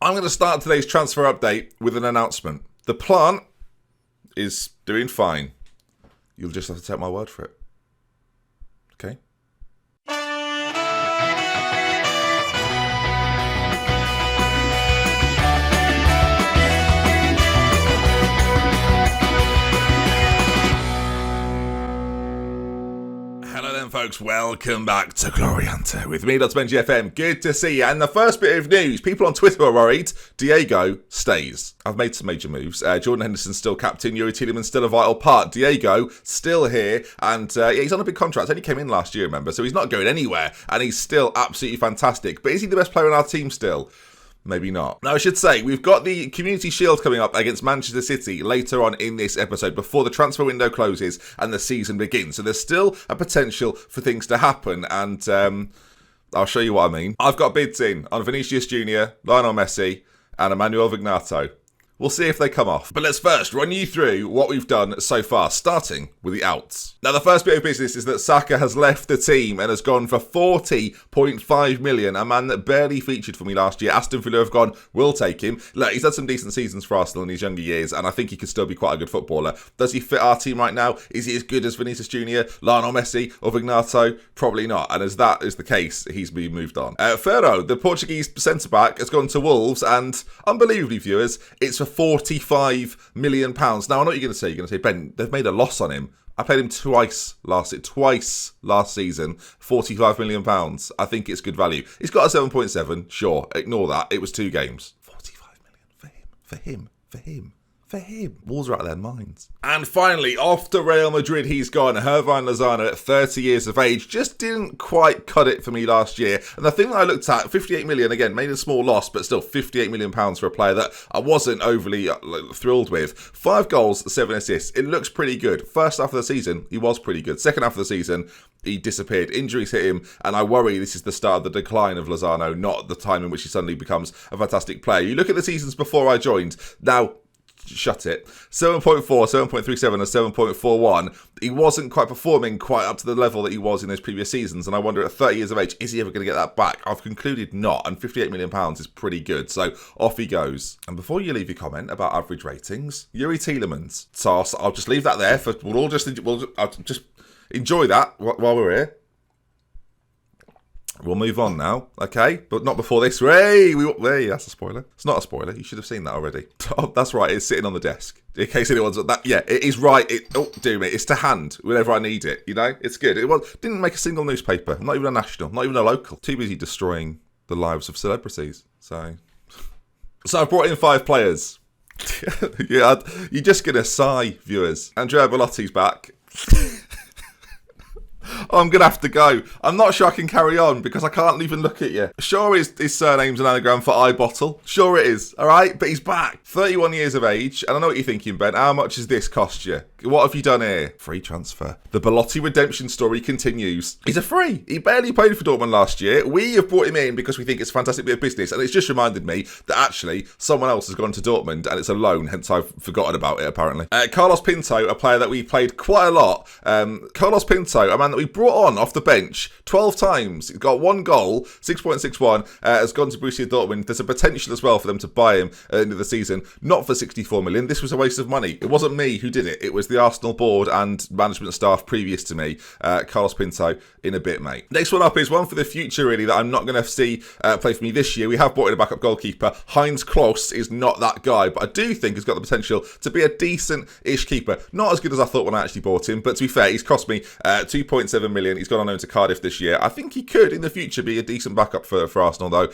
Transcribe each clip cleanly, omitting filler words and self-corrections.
I'm going to start today's transfer update with an announcement. The plant is doing fine. You'll just have to take my word for it. Okay? Hello then, folks. Welcome back to RodeNT with me, DoctorBenjyFM. Good to see you. And the first bit of news, people on Twitter are worried. Diego stays. I've made some major moves. Jordan Henderson's still captain. Yuri Tielemans still a vital part. Diego still here. And he's on a big contract. Only came in last year, remember? So he's not going anywhere. And he's still absolutely fantastic. But is he the best player on our team still? Maybe not. Now, I should say, we've got the Community Shield coming up against Manchester City later on in this episode, before the transfer window closes and the season begins. So there's still a potential for things to happen, and I'll show you what I mean. I've got bids in on Vinicius Jr., Lionel Messi, and Emmanuel Vignato. We'll see if they come off. But let's first run you through what we've done so far, starting with the outs. Now, the first bit of business is that Saka has left the team and has gone for 40.5 million, a man that barely featured for me last year. Aston Villa have gone, we'll take him. Look, he's had some decent seasons for Arsenal in his younger years, and I think he could still be quite a good footballer. Does he fit our team right now? Is he as good as Vinicius Jr., Lionel Messi, or Vignato? Probably not. And as that is the case, he's been moved on. Ferro, the Portuguese centre-back, has gone to Wolves, and unbelievably, viewers, it's for £45 million. Now, I know what you're going to say. You're going to say, Ben, they've made a loss on him. I played him twice last season, £45 million. I think it's good value. He's got a 7.7, sure. Ignore that. It was 2 games. 45 million for him. Wolves are out of their minds. And finally, off to Real Madrid he's gone. Hervine Lozano at 30 years of age just didn't quite cut it for me last year. And the thing that I looked at, 58 million, again, made a small loss, but still £58 million for a player that I wasn't overly thrilled with. 5 goals, 7 assists. It looks pretty good. First half of the season, he was pretty good. Second half of the season, he disappeared. Injuries hit him, and I worry this is the start of the decline of Lozano, not the time in which he suddenly becomes a fantastic player. You look at the seasons before I joined. Now, shut it. 7.4, 7.37 and 7.41. He wasn't quite performing quite up to the level that he was in those previous seasons, and I wonder at 30 years of age, is he ever going to get that back? I've concluded not, and £58 million is pretty good, so off he goes. And before you leave your comment about average ratings, Yuri Tielemans. So I'll just leave that there. We'll just enjoy that while we're here. We'll move on now, okay? But not before this. Hey, that's a spoiler. It's not a spoiler. You should have seen that already. Oh, that's right. It's sitting on the desk. In case anyone's... Yeah, it is right. It's to hand whenever I need it, you know? It's good. Didn't make a single newspaper. Not even a national. Not even a local. Too busy destroying the lives of celebrities. So I've brought in 5 players. Yeah, you're just going to sigh, viewers. Andrea Belotti's back. I'm going to have to go. I'm not sure I can carry on because I can't even look at you. Sure, his surname's an anagram for eye bottle. Sure it is, all right? But he's back. 31 years of age. And I know what you're thinking, Ben. How much has this cost you? What have you done here? Free transfer. The Belotti redemption story continues. He's a free. He barely played for Dortmund last year. We have brought him in because we think it's a fantastic bit of business. And it's just reminded me that actually someone else has gone to Dortmund and it's a loan. Hence I've forgotten about it, apparently. Carlos Pinto, a player that we played quite a lot. Carlos Pinto, a man that we brought on off the bench 12 times. He's got 1 goal, 6.61, has gone to Borussia Dortmund. There's a potential as well for them to buy him at the end of the season. Not for 64 million. This was a waste of money. It wasn't me who did it. It was the Arsenal board and management staff previous to me. Carlos Pinto in a bit, mate. Next one up is one for the future, really, that I'm not going to see play for me this year. We have brought in a backup goalkeeper. Heinz Kloss is not that guy, but I do think he's got the potential to be a decent-ish keeper. Not as good as I thought when I actually bought him, but to be fair, he's cost me 2.7 million. He's gone on loan to Cardiff this year. I think he could, in the future, be a decent backup for Arsenal, though,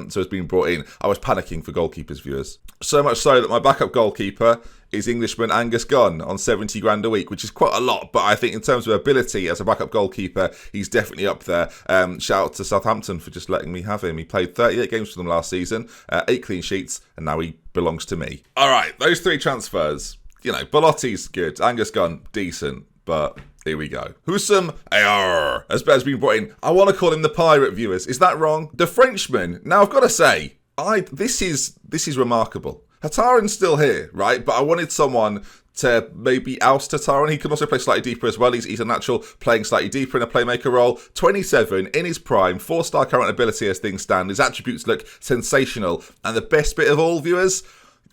so it's been brought in. I was panicking for goalkeepers, viewers. So much so that my backup goalkeeper is Englishman Angus Gunn on 70 grand a week, which is quite a lot, but I think in terms of ability as a backup goalkeeper, he's definitely up there. Shout out to Southampton for just letting me have him. He played 38 games for them last season, 8 clean sheets, and now he belongs to me. All right, those 3 transfers. You know, Belotti's good, Angus Gunn, decent, but here we go. Houssam Aouar has been brought in. I want to call him the Pirate, viewers. Is that wrong? The Frenchman. Now, I've got to say, this is remarkable. Hataran's still here, right? But I wanted someone to maybe oust Hataran. He can also play slightly deeper as well. He's a natural playing slightly deeper in a playmaker role. 27, in his prime, 4-star current ability as things stand. His attributes look sensational. And the best bit of all, viewers,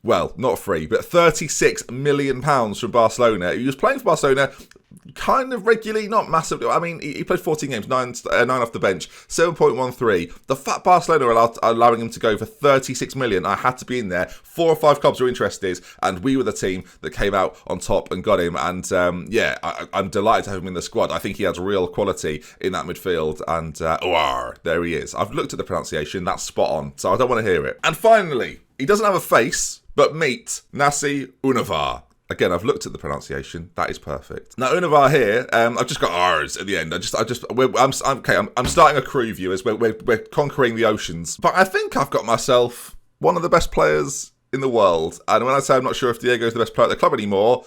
well, not free, but £36 million from Barcelona. He was playing for Barcelona kind of regularly, not massively. I mean, he played 14 games, 9 off the bench, 7.13. The fact Barcelona are allowing him to go for 36 million, I had to be in there. 4 or 5 clubs were interested, and we were the team that came out on top and got him. And I'm delighted to have him in the squad. I think he has real quality in that midfield. And there he is. I've looked at the pronunciation, that's spot on, so I don't want to hear it. And finally, he doesn't have a face, but meet Nasi Unavar. Again, I've looked at the pronunciation. That is perfect. Now, Unavar here, I've just got R's at the end. I'm starting a crew, viewers. We're conquering the oceans. But I think I've got myself one of the best players in the world. And when I say I'm not sure if Diego's the best player at the club anymore,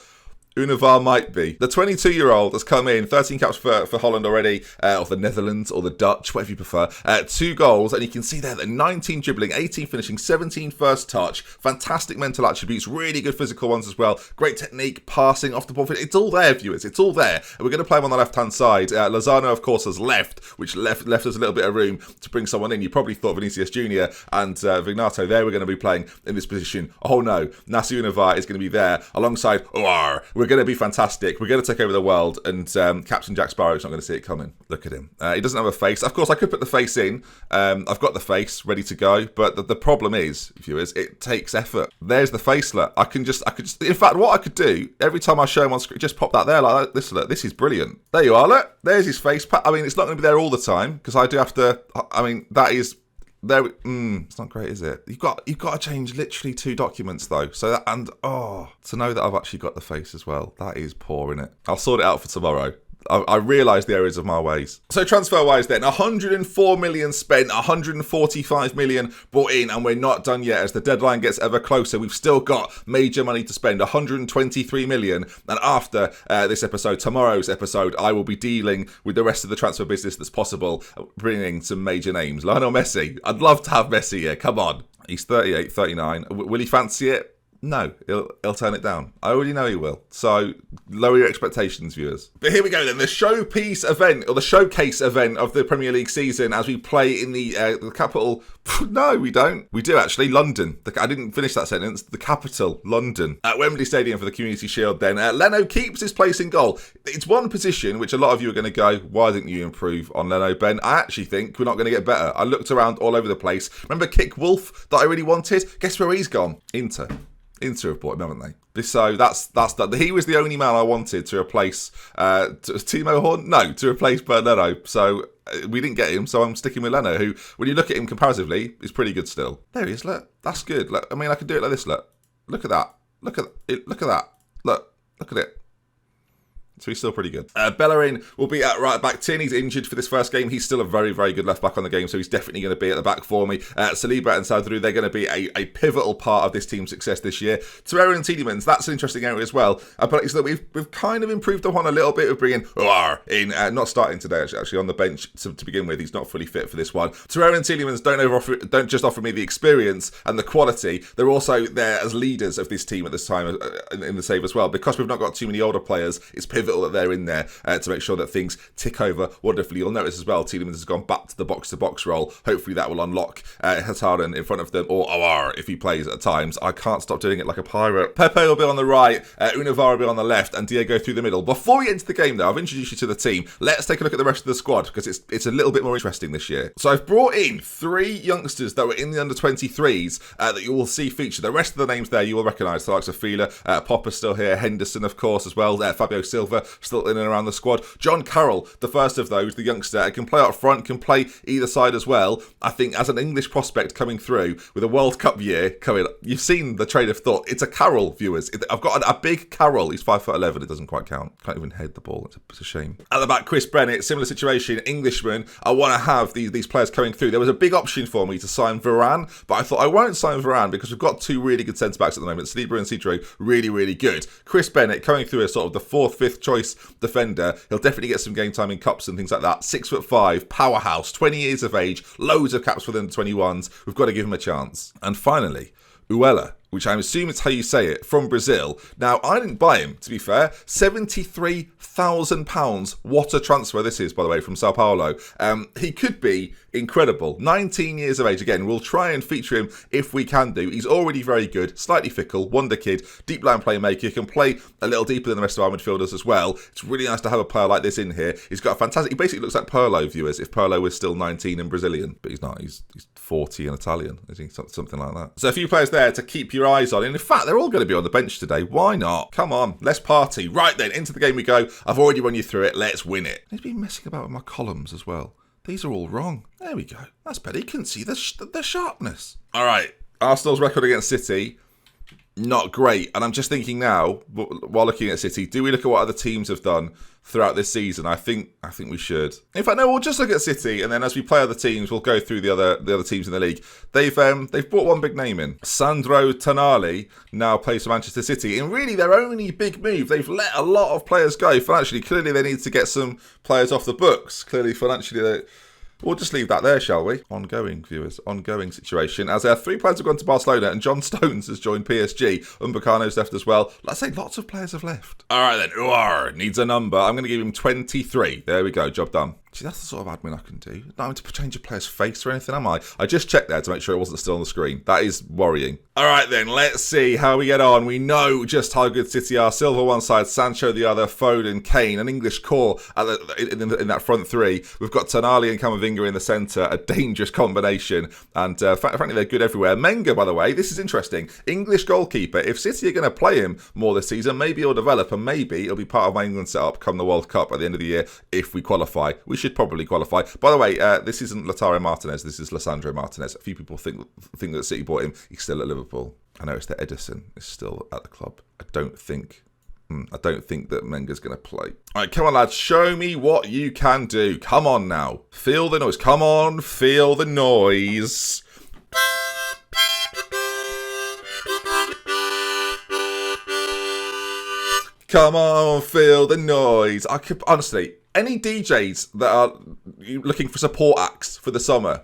Unavar might be. The 22-year-old has come in, 13 caps for Holland already, or the Netherlands, or the Dutch, whatever you prefer. 2 goals, and you can see there that 19 dribbling, 18 finishing, 17 first touch. Fantastic mental attributes, really good physical ones as well. Great technique, passing, off the ball. It's all there, viewers. It's all there. And we're going to play him on the left-hand side. Lozano, of course, has left, which left us a little bit of room to bring someone in. You probably thought Vinicius Jr. and Vignato there were going to be playing in this position. Oh no, Nasi Unavar is going to be there alongside Uar. We're going to be fantastic. We're going to take over the world, and Captain Jack Sparrow's not going to see it coming. Look at him. He doesn't have a face. Of course, I could put the face in. I've got the face ready to go, but the problem is, viewers, it takes effort. There's the facelet. I could just. In fact, what I could do every time I show him on screen, just pop that there like this. Look, this is brilliant. There you are. Look, there's his face. I mean, it's not going to be there all the time because I do have to. I mean, that is. There, it's not great, is it? You've got to change literally 2 documents though. So that, and to know that I've actually got the face as well, that is poor, innit? I'll sort it out for tomorrow. I realise the errors of my ways. So transfer-wise then, 104 million spent, 145 million brought in, and we're not done yet as the deadline gets ever closer. We've still got major money to spend, 123 million. And after this episode, tomorrow's episode, I will be dealing with the rest of the transfer business that's possible, bringing some major names. Lionel Messi. I'd love to have Messi here. Come on. He's 38, 39. Will he fancy it? No, he'll turn it down. I already know he will. So lower your expectations, viewers. But here we go then. The showpiece event, or the showcase event of the Premier League season as we play in the capital. No, we don't. We do actually. London. I didn't finish that sentence. The capital, London. At Wembley Stadium for the Community Shield then. Leno keeps his place in goal. It's one position which a lot of you are going to go, why didn't you improve on Leno, Ben? I actually think we're not going to get better. I looked around all over the place. Remember Kick Wolf that I really wanted? Guess where he's gone? Inter have bought him, haven't they? So that's that. He was the only man I wanted to replace Timo Horn. No, to replace Leno. So we didn't get him. So I'm sticking with Leno, who, when you look at him comparatively, is pretty good still. There he is. Look, that's good. Look, I mean, I can do it like this. Look at that. Look at that. Look at it. So he's still pretty good. Bellerin will be at right back. Tierney's injured for this first game. He's still a very, very good left back on the game, so he's definitely going to be at the back for me. Saliba and Sadru, they're going to be a pivotal part of this team's success this year. Torreira and Tielemans, that's an interesting area as well. But it's that we've kind of improved upon a little bit of bringing Uar in, not starting today, actually on the bench to begin with. He's not fully fit for this one. Torreira and Tielemans don't just offer me the experience and the quality, they're also there as leaders of this team at this time in the save as well. Because we've not got too many older players, it's pivotal that they're in there to make sure that things tick over wonderfully. You'll notice as well, Tielemans has gone back to the box-to-box role. Hopefully that will unlock Hataran in front of them, or Awar if he plays at times. I can't stop doing it like a pirate. Pepe will be on the right, Unavar will be on the left, and Diego through the middle. Before we get into the game though, I've introduced you to the team. Let's take a look at the rest of the squad, because it's a little bit more interesting this year. So I've brought in 3 youngsters that were in the under-23s that you will see featured. The rest of the names there you will recognise, the likes of Fila, Popper's still here, Henderson of course as well, Fabio Silva still in and around the squad. John Carroll, the first of those, the youngster, can play up front, can play either side as well. I think as an English prospect coming through with a World Cup year coming, you've seen the train of thought. It's a Carroll, viewers. I've got a big Carroll. He's 5'11". It doesn't quite count. Can't even head the ball. It's a shame. At the back, Chris Bennett, similar situation, Englishman. I want to have these players coming through. There was a big option for me to sign Varane, but I thought I won't sign Varane because we've got 2 really good centre-backs at the moment. Saliba and Cedro, really, really good. Chris Bennett coming through as sort of the 4th, 5th choice defender. He'll definitely get some game time in cups and things like that. 6'5", powerhouse, 20 years of age, loads of caps for the 21s. We've got to give him a chance. And finally, Uella. which I'm assuming is how you say it, from Brazil. Now, I didn't buy him, to be fair. £73,000. What a transfer this is, by the way, from Sao Paulo. He could be incredible. 19 years of age. Again, we'll try and feature him if we can do. He's already very good, slightly fickle, wonder kid, deep line playmaker. He can play a little deeper than the rest of our midfielders as well. It's really nice to have a player like this in here. He's got a fantastic... He basically looks like Pirlo, viewers, if Pirlo was still 19 and Brazilian. But he's not. He's 40 and Italian, I think, something like that. So a few players there to keep your eyes on. And in fact, they're all going to be on the bench today. Why not? Come on, let's party. Right then, into the game we go. I've already run you through it. Let's win it. He's been messing about with my columns as well. These are all wrong. There we go. That's better. You can see the sharpness. All right. Arsenal's record against City, not great. And I'm just thinking now, while looking at City, do we look at what other teams have done throughout this season? I think we should. In fact, no, we'll just look at City, and then as we play other teams, we'll go through the other teams in the league. They've brought one big name in. Sandro Tonali now plays for Manchester City. And really, their only big move, they've let a lot of players go financially. Clearly, they need to get some players off the books. Clearly, financially, we'll just leave that there, shall we? Ongoing, viewers. Ongoing situation. As our 3 players have gone to Barcelona and John Stones has joined PSG. Umbacano's left as well. Let's say lots of players have left. All right, then. Uar needs a number. I'm going to give him 23. There we go. Job done. See, that's the sort of admin I can do. Not having to change a player's face or anything, am I? I just checked there to make sure it wasn't still on the screen. That is worrying. All right, then. Let's see how we get on. We know just how good City are. Silva one side, Sancho the other, Foden, Kane, an English core in that front three. We've got Tonali and Camavinga in the centre. A dangerous combination. And frankly, they're good everywhere. Menga, by the way, this is interesting. English goalkeeper. If City are going to play him more this season, maybe he'll develop and maybe it'll be part of my England setup come the World Cup at the end of the year if we qualify. We should probably qualify. By the way, this isn't Lautaro Martinez. This is Lisandro Martinez. A few people think that City bought him. He's still at Liverpool. I noticed that Edison is still at the club. I don't think that Menga's going to play. All right, come on, lads. Show me what you can do. Come on now. Feel the noise. Come on, feel the noise. Come on, feel the noise. I could honestly, any DJs that are looking for support acts for the summer,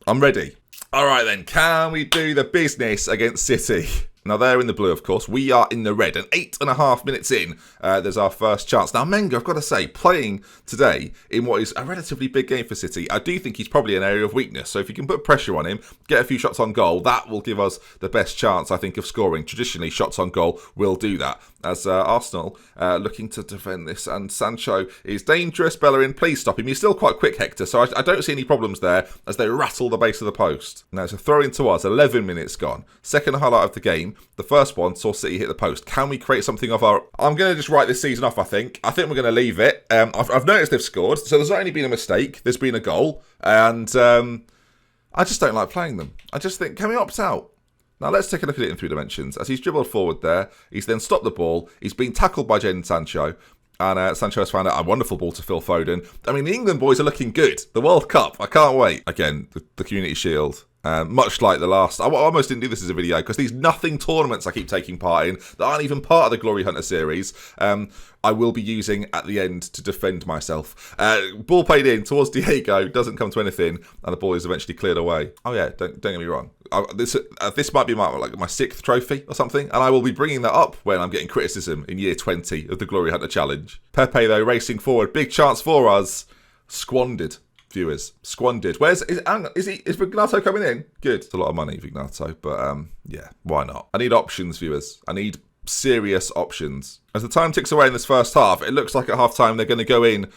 I'm ready. All right then, can we do the business against City? Now, they're in the blue, of course. We are in the red. And 8.5 minutes in, there's our first chance. Now, Menga, I've got to say, playing today in what is a relatively big game for City, I do think he's probably an area of weakness. So if you can put pressure on him, get a few shots on goal, that will give us the best chance, I think, of scoring. Traditionally, shots on goal will do that. As Arsenal looking to defend this. And Sancho is dangerous. Bellerin, please stop him. He's still quite quick, Hector. So I don't see any problems there as they rattle the base of the post. Now, it's a throw in to us. 11 minutes gone. Second highlight of the game. The first one saw City hit the post. Can we create something of our... I'm going to just write this season off, I think. I think we're going to leave it. I've noticed they've scored. So there's not only been a mistake. There's been a goal. And I just don't like playing them. I just think, can we opt out? Now, let's take a look at it in 3 dimensions. As he's dribbled forward there, he's then stopped the ball. He's been tackled by Jadon Sancho. And Sancho has found out a wonderful ball to Phil Foden. I mean, the England boys are looking good. The World Cup, I can't wait. Again, the Community Shield. Much like the last... I almost didn't do this as a video because these nothing tournaments I keep taking part in that aren't even part of the Glory Hunter series, I will be using at the end to defend myself. Ball played in towards Diego, doesn't come to anything, and the ball is eventually cleared away. Oh yeah, don't get me wrong. This might be my 6th trophy or something, and I will be bringing that up when I'm getting criticism in year 20 of the Glory Hunter Challenge. Pepe, though, racing forward. Big chance for us. Squandered. Viewers, squandered. Is Vignato coming in? Good. It's a lot of money, Vignato, but yeah, why not? I need options, viewers. I need serious options. As the time ticks away in this first half, it looks like at half-time they're going to go in,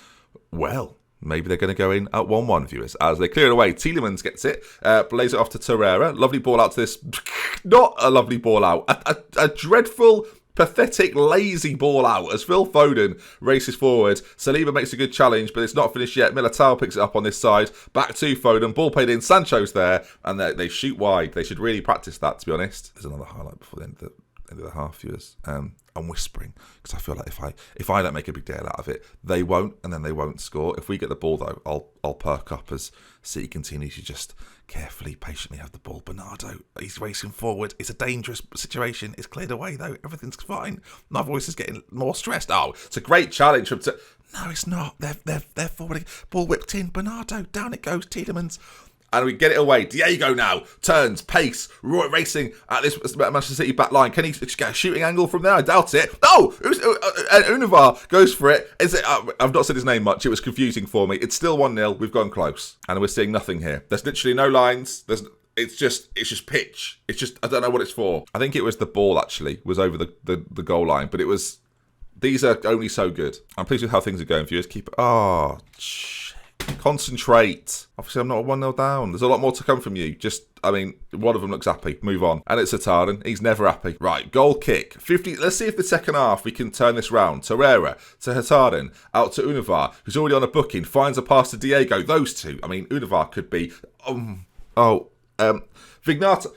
well, maybe they're going to go in at 1-1, viewers. As they clear it away, Tielemans gets it, plays it off to Torreira. Lovely ball out to this, not a lovely ball out, a dreadful... pathetic, lazy ball out as Phil Foden races forward. Saliba makes a good challenge, but it's not finished yet. Militao picks it up on this side. Back to Foden. Ball played in. Sancho's there. And they shoot wide. They should really practice that, to be honest. There's another highlight before the end of the half, viewers. I'm whispering because I feel like if I don't make a big deal out of it, they won't, and then they won't score. If we get the ball, though, I'll perk up as City continues to just carefully, patiently have the ball. Bernardo, he's racing forward. It's a dangerous situation. It's cleared away, though. Everything's fine. My voice is getting more stressed. Oh, it's a great challenge from... No, it's not. They're forwarding. Ball whipped in. Bernardo, down it goes. Tielemans. And we get it away. Diego now turns, pace, racing at this Manchester City back line. Can he get a shooting angle from there? I doubt it. No! Univar goes for it. I've not said his name much. It was confusing for me. It's still 1-0. We've gone close. And we're seeing nothing here. There's literally no lines. It's just pitch. It's just, I don't know what it's for. I think it was the ball, actually, was over the goal line. But it was, these are only so good. I'm pleased with how things are going. Viewers, keep, concentrate. Obviously, I'm not 1-0 down. There's a lot more to come from you. One of them looks happy. Move on. And it's Hurtado. He's never happy. Right, goal kick. 50. Let's see if the second half we can turn this round. Torreira to Hurtado. Out to Univar, who's already on a booking. Finds a pass to Diego. Those two. Univar could be... Vignata.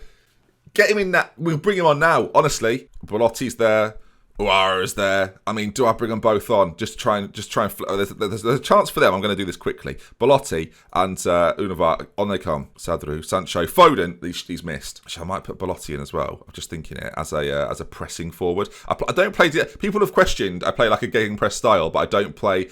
Get him in that. We'll bring him on now, honestly. Belotti's there. Uara's there. Do I bring them both on? Just try and there's a chance for them. I'm going to do this quickly. Belotti and Univar, on they come. Sadru, Sancho, Foden. He's missed. Actually, I might put Belotti in as well. I'm just thinking it as a pressing forward. I don't play. People have questioned. I play like a getting press style, but I don't play.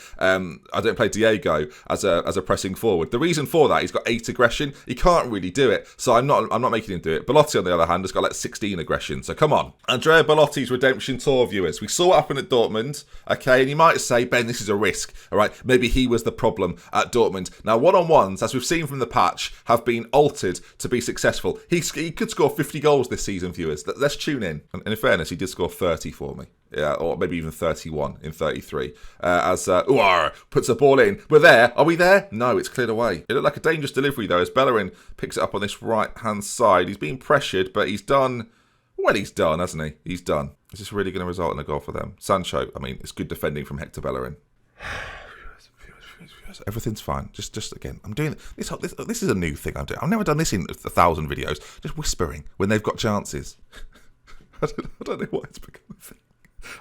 Diego as a pressing forward. The reason for that, he's got 8 aggression. He can't really do it, so I'm not making him do it. Belotti, on the other hand, has got like 16 aggression. So come on, Andrea Belotti's redemption tour, viewers. We saw what happened at Dortmund, okay, and you might say, Ben, this is a risk, all right? Maybe he was the problem at Dortmund. Now, one-on-ones, as we've seen from the patch, have been altered to be successful. He could score 50 goals this season, viewers. Let's tune in. And in fairness, he did score 30 for me. Yeah, or maybe even 31 in 33. As Uara puts the ball in. We're there. Are we there? No, it's cleared away. It looked like a dangerous delivery, though, as Bellerin picks it up on this right-hand side. He's being pressured, but he's done... Well, he's done, hasn't he? He's done. Is this really going to result in a goal for them? Sancho, it's good defending from Hector Bellerin. Everything's fine. Just again, I'm doing this. This is a new thing I'm doing. I've never done this in 1,000 videos. Just whispering when they've got chances. I don't know why it's become a thing.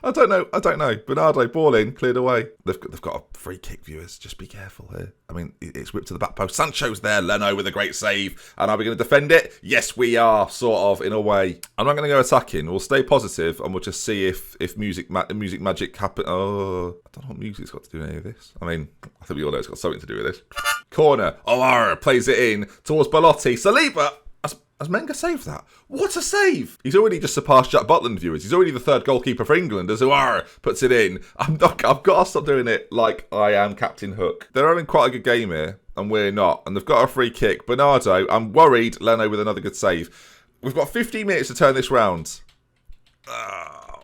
I don't know. Bernardo, ball in, cleared away. They've got a free kick, viewers. Just be careful here. It's whipped to the back post. Sancho's there. Leno with a great save. And are we going to defend it? Yes, we are, sort of, in a way. I'm not going to go attacking. We'll stay positive and we'll just see if music magic happen. Oh, I don't know what music's got to do with any of this. I think we all know it's got something to do with this. Corner. Plays it in towards Belotti. Saliba. Has Menga saved that? What a save! He's already just surpassed Jack Butland, viewers. He's already the third goalkeeper for England as Uara puts it in. I've got to stop doing it like I am Captain Hook. They're having quite a good game here, and we're not. And they've got a free kick. Bernardo, I'm worried. Leno with another good save. We've got 15 minutes to turn this round.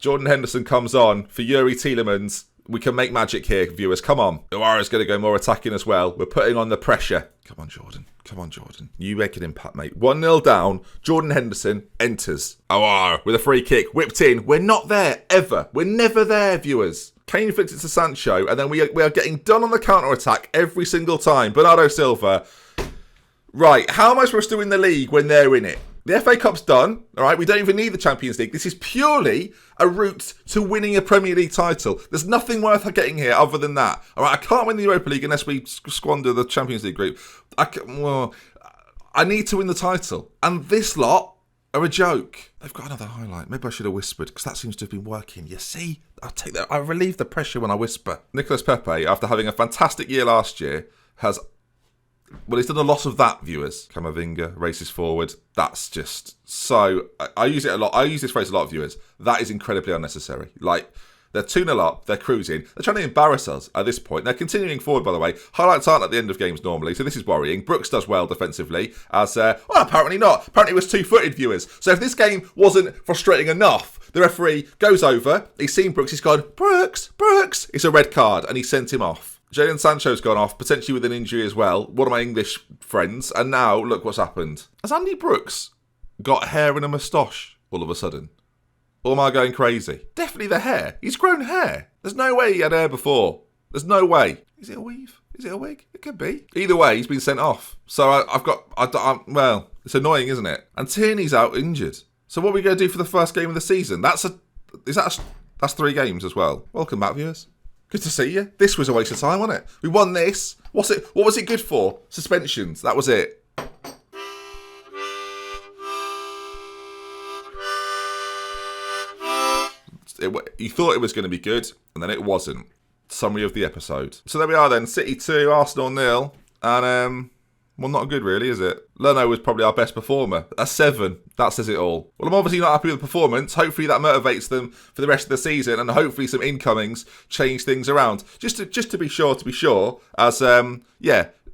Jordan Henderson comes on for Yuri Tielemans. We can make magic here, viewers. Come on. Uara's going to go more attacking as well. We're putting on the pressure. Come on, Jordan. You make an impact, mate. 1-0 down. Jordan Henderson enters. Uara with a free kick. Whipped in. We're not there, ever. We're never there, viewers. Kane flicks it to Sancho, and then we are getting done on the counter-attack every single time. Bernardo Silva. Right, how am I supposed to win the league when they're in it? The FA Cup's done, all right? We don't even need the Champions League. This is purely a route to winning a Premier League title. There's nothing worth getting here other than that, all right? I can't win the Europa League unless we squander the Champions League group. I need to win the title. And this lot are a joke. They've got another highlight. Maybe I should have whispered, because that seems to have been working. You see? I'll take that. I relieve the pressure when I whisper. Nicolas Pepe, after having a fantastic year last year, has... Well, he's done a lot of that, viewers. Camavinga races forward. That's just so... I use it a lot. I use this phrase a lot, viewers. That is incredibly unnecessary. They're 2-0 up. They're cruising. They're trying to embarrass us at this point. They're continuing forward, by the way. Highlights aren't at the end of games normally, so this is worrying. Brooks does well defensively, as... apparently not. Apparently it was two-footed, viewers. So if this game wasn't frustrating enough, the referee goes over. He's seen Brooks. He's gone, Brooks. It's a red card, and he sent him off. Jadon Sancho's gone off, potentially with an injury as well. One of my English friends. And now, look what's happened. Has Andy Brooks got hair and a moustache all of a sudden? Or am I going crazy? Definitely the hair. He's grown hair. There's no way he had hair before. There's no way. Is it a weave? Is it a wig? It could be. Either way, he's been sent off. So well, it's annoying, isn't it? And Tierney's out injured. So what are we going to do for the first game of the season? That's 3 games as well. Welcome back, viewers. Good to see you. This was a waste of time, wasn't it? We won this. What was it good for? Suspensions. That was it. You thought it was going to be good, and then it wasn't. Summary of the episode. So there we are then. City 2, Arsenal 0. And Well, not good, really, is it? Leno was probably our best performer. A 7. That says it all. Well, I'm obviously not happy with the performance. Hopefully that motivates them for the rest of the season, and hopefully some incomings change things around. Just to be sure, as,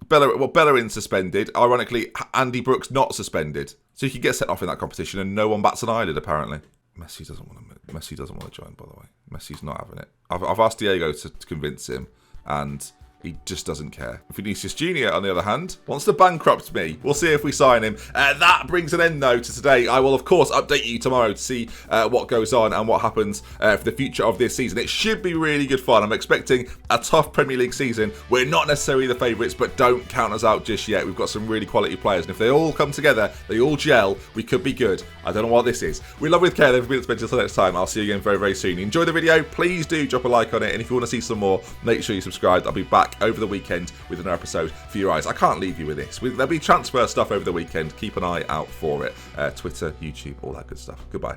Bellerin's suspended. Ironically, Andy Brooks not suspended. So he can get sent off in that competition, and no one bats an eyelid, apparently. Messi doesn't want to join, by the way. Messi's not having it. I've asked Diego to convince him, and he just doesn't care. Vinicius Jr., on the other hand, wants to bankrupt me. We'll see if we sign him. That brings an end, though, to today. I will, of course, update you tomorrow to see what goes on and what happens for the future of this season. It should be really good fun. I'm expecting a tough Premier League season. We're not necessarily the favourites, but don't count us out just yet. We've got some really quality players, and if they all come together, they all gel, we could be good. I don't know what this is. We love with care. They've been spent until next time. I'll see you again very, very soon. Enjoy the video. Please do drop a like on it, and if you want to see some more, make sure you subscribe. I'll be back over the weekend with another episode for your eyes. I can't leave you with this. There'll be transfer stuff over the weekend. Keep an eye out for it. Twitter, YouTube, all that good stuff. Goodbye.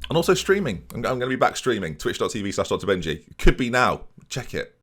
And also streaming. I'm going to be back streaming. Twitch.tv/DoctorBenjy. Could be now. Check it.